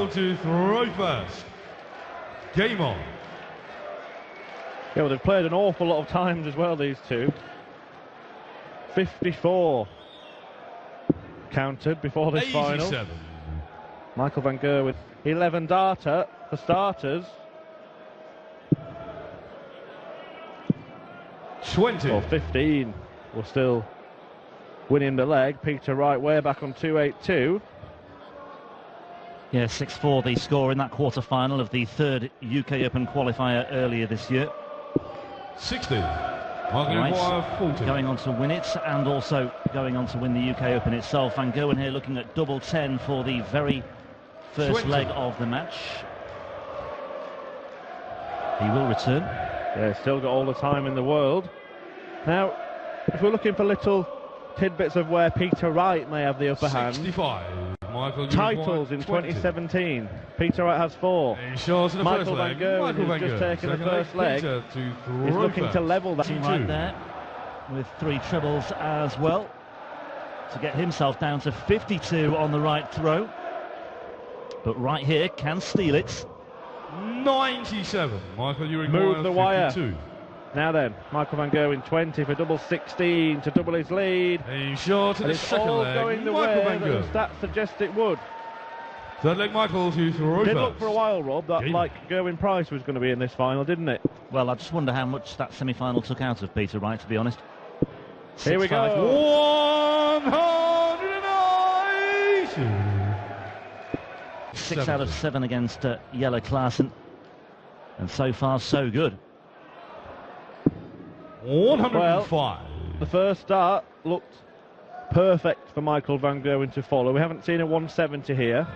To throw first. Game on. Yeah, well, they've played an awful lot of times as well, these two. 54 counted before this 87. final. Michael van Gerwen, 11 darter for starters. 20. Or 15 will still winning the leg. Peter Wright way back on 282. Yeah, 6-4 the score in that quarter-final of the third UK Open qualifier earlier this year. 60. Right. 40. Going on to win it and also going on to win the UK Open itself. Van Gerwen here looking at double 10 for the very first 20. leg of the match. He will return. Yeah, still got all the time in the world. Now, if we're looking for little tidbits of where Peter Wright may have the upper 65. hand. Michael Titles in 2017. Peter Wright has 4. Michael van Gerwen, who's just taken the first leg, is looking to level that. Right there with 3 trebles as well to get himself down to 52 on the right throw. But right here can steal it. 97. Michael, you move the wire. 52. Now then, Michael van Gerwen 20 for double 16 to double his lead. He's short to the second all leg. going the Michael way that the stats suggest it would. Third leg, Michael to throw Did first. look for a while, Rob, that like Gerwin Price was going to be in this final, didn't it? Well, I just wonder how much that semi-final took out of Peter Wright, to be honest. Here we go. 190. 6 out of 7 against Jelle Klaassen. And so far, so good. 105. Well, the first start looked perfect for Michael van Gerwen to follow. We haven't seen a 170 here.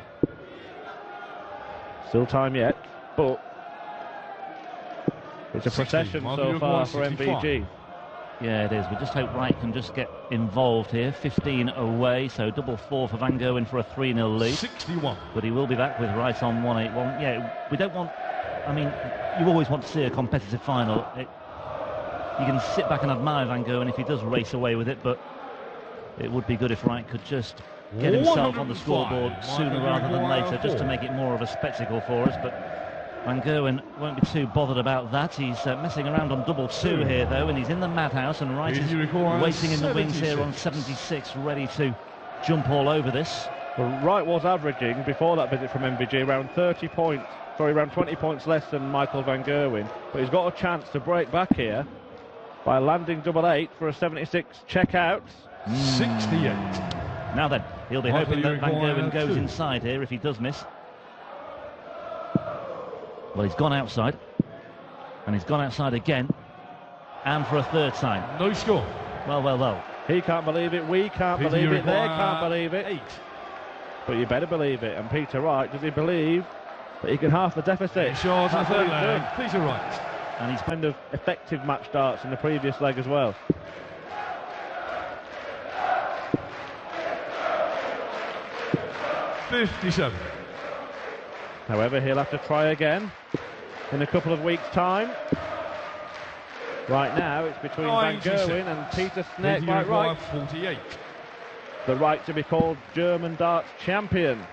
Still time yet, but it's a 60. procession so far for MVG. Yeah, it is. We just hope Wright can just get involved here. 15 away, so double 4 for Van Gerwen for a 3-0 lead. 61. But he will be back with Wright on 181. Yeah, we don't want... I mean, you always want to see a competitive final. You can sit back and admire Van Gerwen if he does race away with it, but it would be good if Wright could just get himself on the scoreboard sooner rather than later, just to make it more of a spectacle for us. But Van Gerwen won't be too bothered about that. He's messing around on double 2 here, though, and he's in the madhouse, and Wright is waiting in the wings here on 76, ready to jump all over this. Well, Wright was averaging, before that visit from MVG, around 20 points less than Michael van Gerwen, but he's got a chance to break back here by landing double 8 for a 76 check-out. 68. Now then, he'll be hoping that Van Gerwen goes inside here if he does miss. Well, he's gone outside, and he's gone outside again, and for a third time. No score. Well. He can't believe it, we can't believe it, they can't believe it. 8. But you better believe it. And Peter Wright, does he believe that he can half the deficit? Short on the third That's what leg. he's done. Peter Wright. And he's kind of effective match starts in the previous leg as well. $57. However, he'll have to try again in a couple of weeks' time. Right now, it's between Van Gerwen and Peter Snett by Wright. 48. The right to be called German darts champion.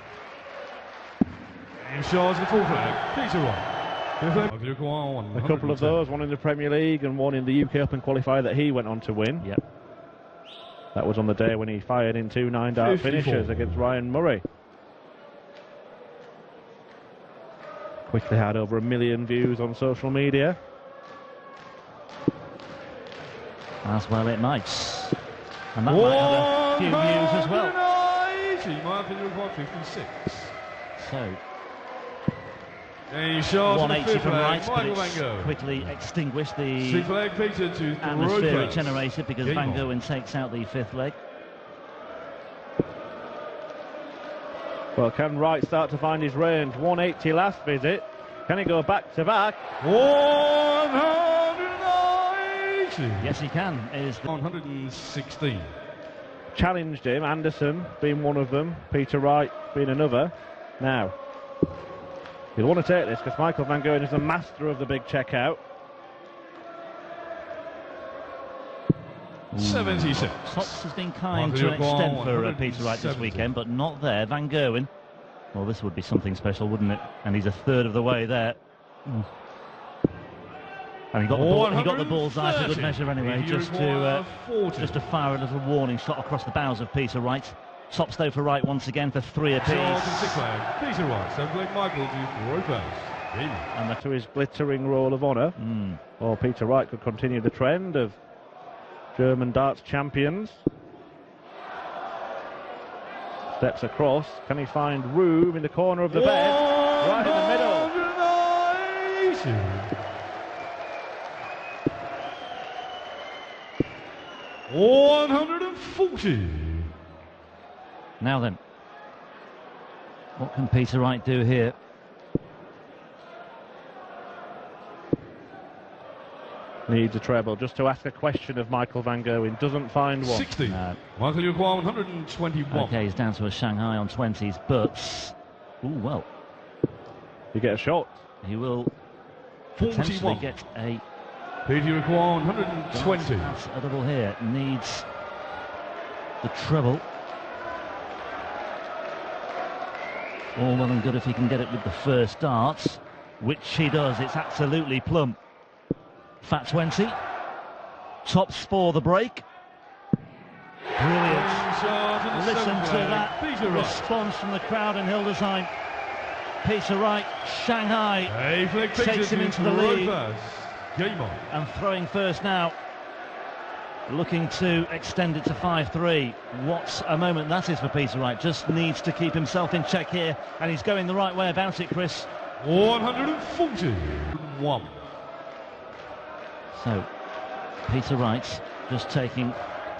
In charge of the fourth leg, Peter Wright. A couple of those, one in the Premier League and one in the UK Open qualifier that he went on to win. Yep. That was on the day when he fired in 2 9-dart finishes against Ryan Murray. Quickly had over 1 million views on social media. As well it might. And that might have a few views as well. 56. So, 180 from Wright, but it's quickly extinguished. The atmosphere it generated because Van Gerwen takes out the 5th leg. Well, can Wright start to find his range? 180 last visit. Can he go back to back? 190. Yes, he can. Is 116. Challenged him, Anderson being one of them, Peter Wright being another. Now, you'll want to take this because Michael van Gerwen is the master of the big checkout. 76. Tots has been kind to an extent for Peter Wright this weekend, but not there. Van Gerwen Well, this would be something special, wouldn't it? And he's a third of the way there. And he got the bullseye for good measure anyway, just to fire a little warning shot across the bows of Peter Wright. Tops though for Wright once again for 3 apiece. Peter Wright, Assembling Michael to Roper. And to his glittering roll of honour. Or Peter Wright could continue the trend of German darts champions. Steps across. Can he find room in the corner of the bed? Right in the middle. 140. Now then, what can Peter Wright do here? Needs a treble. Just to ask a question of Michael van Gerwen. Doesn't find one. 60. Michael, you require 121. Okay, he's down to a Shanghai on 20s, but... Ooh, well. You get a shot. He will potentially get a... Peter, you require 120. That's a double here. Needs the treble. All well and good if he can get it with the first darts, which he does. It's absolutely plump. Fat 20. Tops for the break. Brilliant. Listen to that response from the crowd in Hildesheim. Peter Wright, Shanghai, takes him into the lead. And throwing first now. Looking to extend it to 5-3. What a moment that is for Peter Wright. Just needs to keep himself in check here. And he's going the right way about it, Chris. 141. So, Peter Wright just taking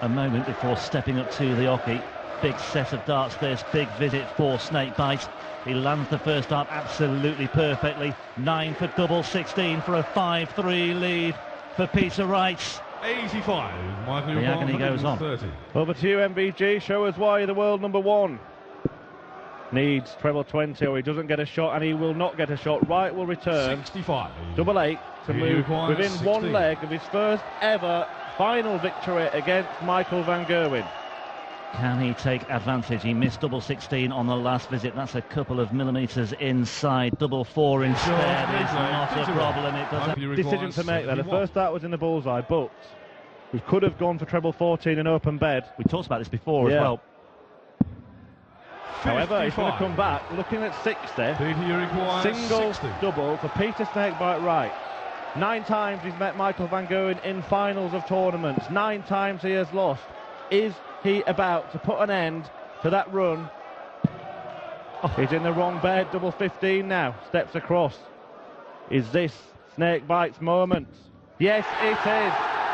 a moment before stepping up to the oche. Big set of darts, this big visit for Snakebite. He lands the first dart absolutely perfectly. 9 for double 16 for a 5-3 lead for Peter Wright. 85. Michael, the agony goes on. Over to you, MVG. Show us why you're the world number 1. Needs treble 20 or he doesn't get a shot, and he will not get a shot. Wright will return. 65. Double 8 to move within 16. one leg of his first ever final victory against Michael van Gerwen. Can he take advantage? He missed double 16 on the last visit. That's a couple of millimetres inside. Double 4 instead is not a problem. It doesn't. Decision to make there. The first dart was in the bullseye, but we could have gone for treble 14 in open bed. We talked about this before as well. However, he's going to come back looking at 60. Single, 60. double for Peter Snakebite Wright. 9 times he's met Michael van Gerwen in finals of tournaments. 9 times he has lost. Is he about to put an end to that run? He's in the wrong bed. Double 15 now. Steps across. Is this Snakebite's moment? Yes, it is.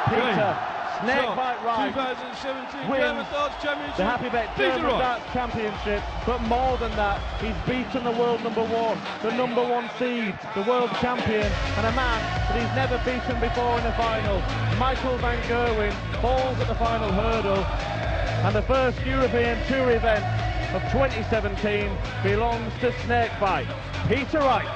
Peter Snakebite Wright 2017 wins German Darts Championship. the Happy Bet German Darts Championship, but more than that, he's beaten the world number 1, the number 1 seed, the world champion, and a man that he's never beaten before in a final. Michael van Gerwen falls at the final hurdle, and the first European Tour event of 2017 belongs to Snakebite. Peter Wright.